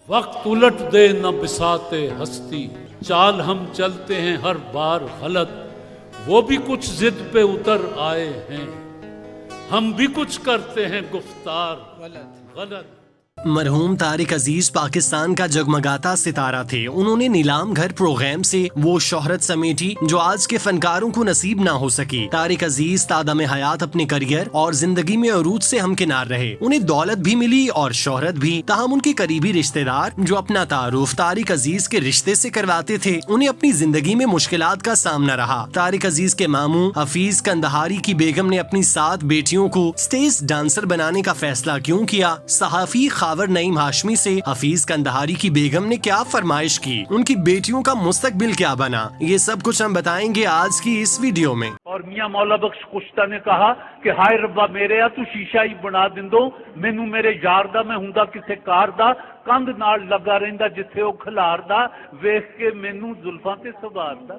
وقت الٹ دے نہ بساتے ہستی، چال ہم چلتے ہیں ہر بار غلط، وہ بھی کچھ ضد پہ اتر آئے ہیں، ہم بھی کچھ کرتے ہیں گفتار غلط۔ مرحوم طارق عزیز پاکستان کا جگمگاتا ستارہ تھے۔ انہوں نے نیلام گھر پروگرام سے وہ شہرت سمیٹی جو آج کے فنکاروں کو نصیب نہ ہو سکی۔ طارق عزیز تادم حیات اپنے کریئر اور زندگی میں عروج سے ہمکنار رہے۔ انہیں دولت بھی ملی اور شہرت بھی، تاہم ان کے قریبی رشتہ دار جو اپنا تعارف طارق عزیز کے رشتے سے کرواتے تھے، انہیں اپنی زندگی میں مشکلات کا سامنا رہا۔ طارق عزیز کے ماموں حفیظ کندہاری کی بیگم نے اپنی 7 بیٹیوں کو اسٹیج ڈانسر بنانے کا فیصلہ کیوں کیا؟ صحافی خاور نعیم ہاشمی سے حفیظ کندہاری کی بیگم نے کیا فرمائش کی؟ ان کی بیٹیوں کا مستقبل کیا بنا؟ یہ سب کچھ ہم بتائیں گے آج کی اس ویڈیو میں۔ اور میاں مولا بخش کشتہ نے کہا کہ ہائے ربا میرے تو شیشہ ہی بنا دندو، مینوں میرے یار دا میں ہوندا کسے کار دا، کندھ نال لگا رہندا جتھے او کھلار دا، ویکھ کے مینوں زلفاں تے سوار دا۔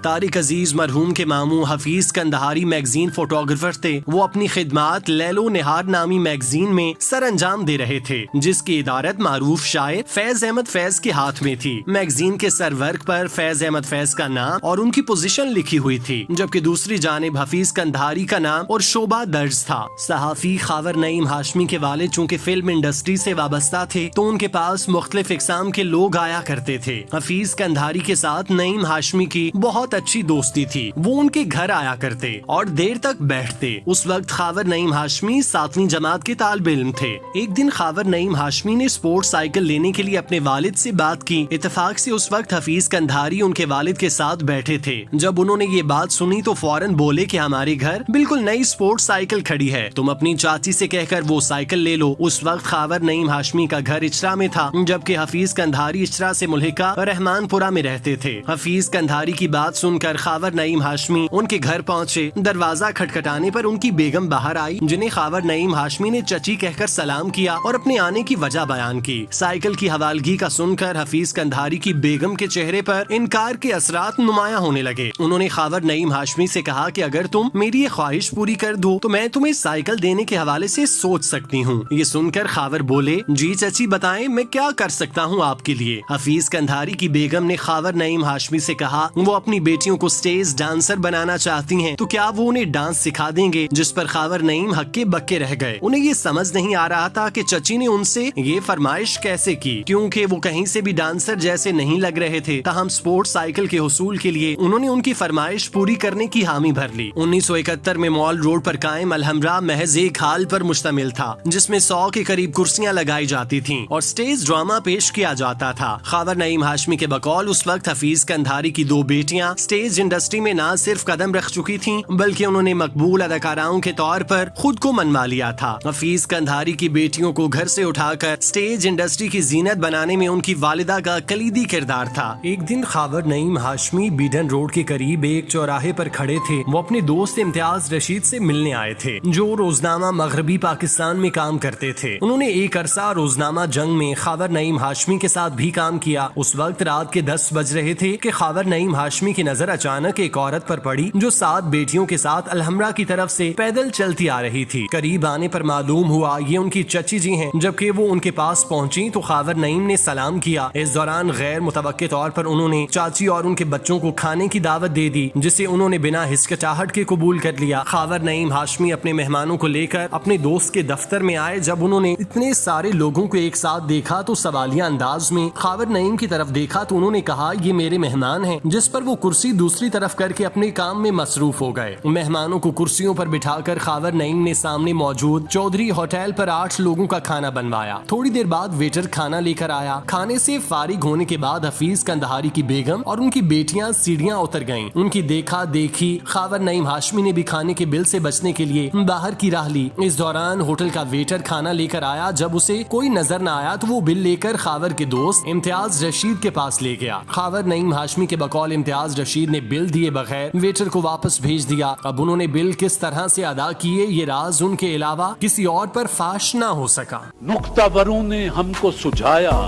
طارق عزیز مرحوم کے ماموں حفیظ کندہاری میگزین فوٹوگرافر تھے۔ وہ اپنی خدمات لیلو نہار نامی میگزین میں سر انجام دے رہے تھے، جس کی ادارت معروف شاعر فیض احمد فیض کے ہاتھ میں تھی۔ میگزین کے سر ورک پر فیض احمد فیض کا نام اور ان کی پوزیشن لکھی ہوئی تھی، جبکہ دوسری جانب حفیظ کندہاری کا نام اور شعبہ درج تھا۔ صحافی خاور نعیم ہاشمی کے والد چونکہ فلم انڈسٹری سے وابستہ تھے تو ان کے پاس مختلف اقسام کے لوگ آیا کرتے تھے۔ حفیظ کندہاری کے ساتھ نعیم ہاشمی کی بہت اچھی دوستی تھی۔ وہ ان کے گھر آیا کرتے اور دیر تک بیٹھتے۔ اس وقت خاور نعیم ہاشمی 7ویں جماعت کے طالب علم تھے۔ ایک دن خاور نعیم ہاشمی نے سپورٹ سائیکل لینے کے لیے اپنے والد سے بات کی۔ اتفاق سے اس وقت حفیظ کندہاری ان کے والد کے ساتھ بیٹھے تھے۔ جب انہوں نے یہ بات سنی تو فوراً بولے کہ ہمارے گھر بالکل نئی سپورٹ سائیکل کھڑی ہے، تم اپنی چاچی سے کہہ کر وہ سائیکل لے لو۔ اس وقت خاور نعیم ہاشمی کا گھر اچرا میں تھا، جبکہ حفیظ کندہاری اچرا سے ملحقہ رحمان پورہ میں رہتے تھے۔ حفیظ کندہاری کی بات سن کر خاور نعیم ہاشمی ان کے گھر پہنچے۔ دروازہ کھٹکھٹانے پر ان کی بیگم باہر آئی، جنہیں خاور نعیم ہاشمی نے چچی کہہ کر سلام کیا اور اپنے آنے کی وجہ بیان کی۔ سائیکل کی حوالگی کا سن کر حفیظ کندہاری کی بیگم کے چہرے پر انکار کے اثرات نمایاں ہونے لگے۔ انہوں نے خاور نعیم ہاشمی سے کہا کہ اگر تم میری یہ خواہش پوری کر دو تو میں تمہیں سائیکل دینے کے حوالے سے سوچ سکتی ہوں۔ یہ سن کر خاور بولے، جی چچی بتائیں میں کیا کر سکتا ہوں آپ کے لیے۔ حفیظ کندہاری کی بیگم نے خاور نعیم ہاشمی سے کہا وہ اپنی بیٹیوں کو اسٹیج ڈانسر بنانا چاہتی ہیں تو کیا وہ انہیں ڈانس سکھا دیں گے؟ جس پر خاور نعیم ہکے بکے رہ گئے۔ انہیں یہ سمجھ نہیں آ رہا تھا کہ چچی نے ان سے یہ فرمائش کیسے کی، کیونکہ وہ کہیں سے بھی ڈانسر جیسے نہیں لگ رہے تھے۔ تاہم سپورٹ سائیکل کے حصول کے لیے انہوں نے ان کی فرمائش پوری کرنے کی حامی بھر لی۔ 1971 میں مال روڈ پر قائم الحمرا محض ایک ہال پر مشتمل تھا، جس میں 100 کے قریب کرسیاں لگائی جاتی تھیں اور سٹیج ڈرامہ پیش کیا جاتا تھا۔ خاور نعیم ہاشمی کے بقول اس وقت حفیظ کندہاری کی 2 بیٹیاں سٹیج انڈسٹری میں نہ صرف قدم رکھ چکی تھیں بلکہ انہوں نے مقبول اداکاراؤں کے طور پر خود کو منوا لیا تھا۔ حفیظ کندہاری کی بیٹیوں کو گھر سے اٹھا کر سٹیج انڈسٹری کی زینت بنانے میں ان کی والدہ کا کلیدی کردار تھا۔ ایک دن خاور نعیم ہاشمی بیڈن روڈ کے قریب ایک چوراہے پر کھڑے تھے۔ وہ اپنے دوست امتیاز رشید سے ملنے آئے تھے، جو روزنامہ مغربی پاکستان میں کام کرتے تھے۔ انہوں نے ایک عرصہ روزنامہ جنگ میں خاور نعیم ہاشمی کے ساتھ بھی کام کیا۔ اس وقت رات کے 10 بج رہے تھے کہ خاور نعیم ہاشمی کی نظر اچانک ایک عورت پر پڑی جو 7 بیٹیوں کے ساتھ الحمرا کی طرف سے پیدل چلتی آ رہی تھی۔ قریب آنے پر معلوم ہوا یہ ان کی چچی جی ہیں۔ جبکہ وہ ان کے پاس پہنچی تو خاور نعیم نے سلام کیا۔ اس دوران غیر متوقع طور پر انہوں نے چاچی اور ان کے بچوں کو کھانے کی دعوت دے دی، جسے انہوں نے بنا ہچکچاہٹ کے قبول کر لیا۔ خاور نعیم ہاشمی اپنے مہمانوں کو لے کر اپنے دوست کے دفتر میں آئے۔ جب انہوں نے اتنے سارے لوگوں کو ایک ساتھ دیکھا تو سوالیہ انداز میں خاور نعیم کی طرف دیکھا تو انہوں نے کہا یہ میرے مہمان ہیں، جس پر وہ کرسی دوسری طرف کر کے اپنے کام میں مصروف ہو گئے۔ مہمانوں کو کرسیوں پر بٹھا کر خاور نعیم نے سامنے موجود چودھری ہوٹل پر 8 لوگوں کا کھانا بنوایا۔ تھوڑی دیر بعد ویٹر کھانا لے کر آیا۔ کھانے سے فارغ ہونے کے بعد حفیظ کندہاری کی بیگم اور ان کی بیٹیاں سیڑھیاں اتر گئیں۔ ان کی دیکھا دیکھی خاور نعیم ہاشمی نے بھی کھانے کے بل سے بچنے کے لیے باہر کی راہ لی۔ اس دوران ہوٹل کا ویٹر کھانا لے کر آیا۔ جب اسے کوئی نظر نہ آیا تو وہ بل لے کر خاور کے دوست امتیاز رشید کے پاس لے گیا۔ خاور نعیم ہاشمی کے بقول امتیاز رشید نے بل دیے بغیر ویٹر کو واپس بھیج دیا۔ اب انہوں نے بل کس طرح سے ادا کیے یہ راز ان کے علاوہ کسی اور پر فاش نہ ہو سکا۔ نکتہ وروں نے ہم کو سجھایا،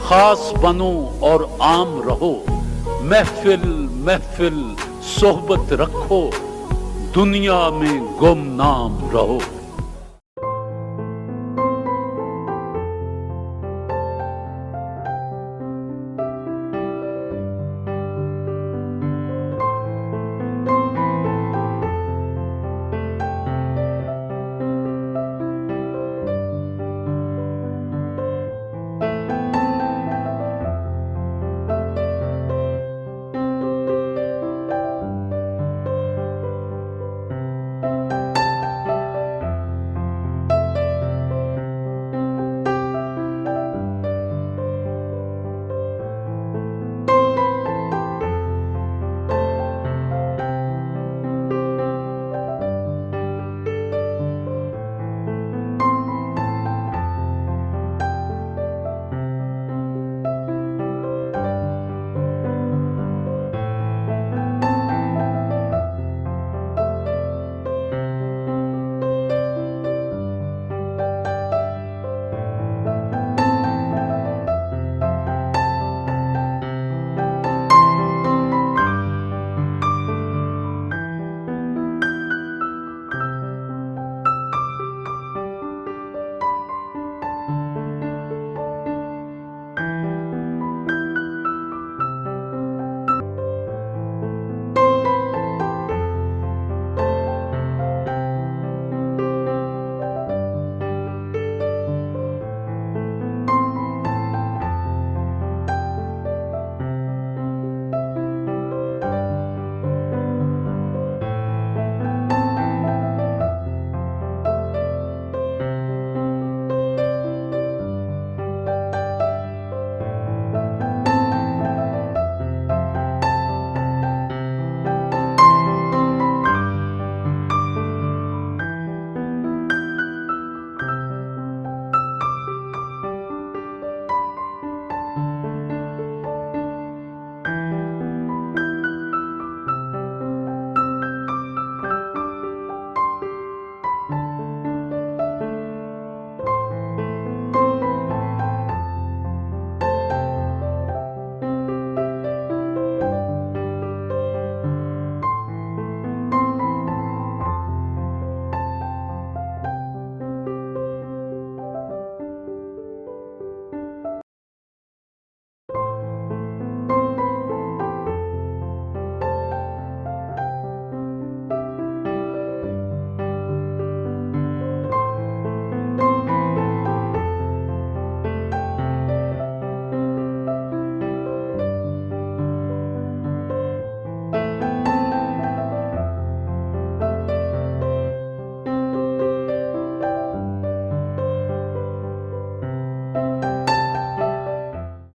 خاص بنو اور عام رہو، محفل محفل صحبت رکھو، دنیا میں گمنام رہو۔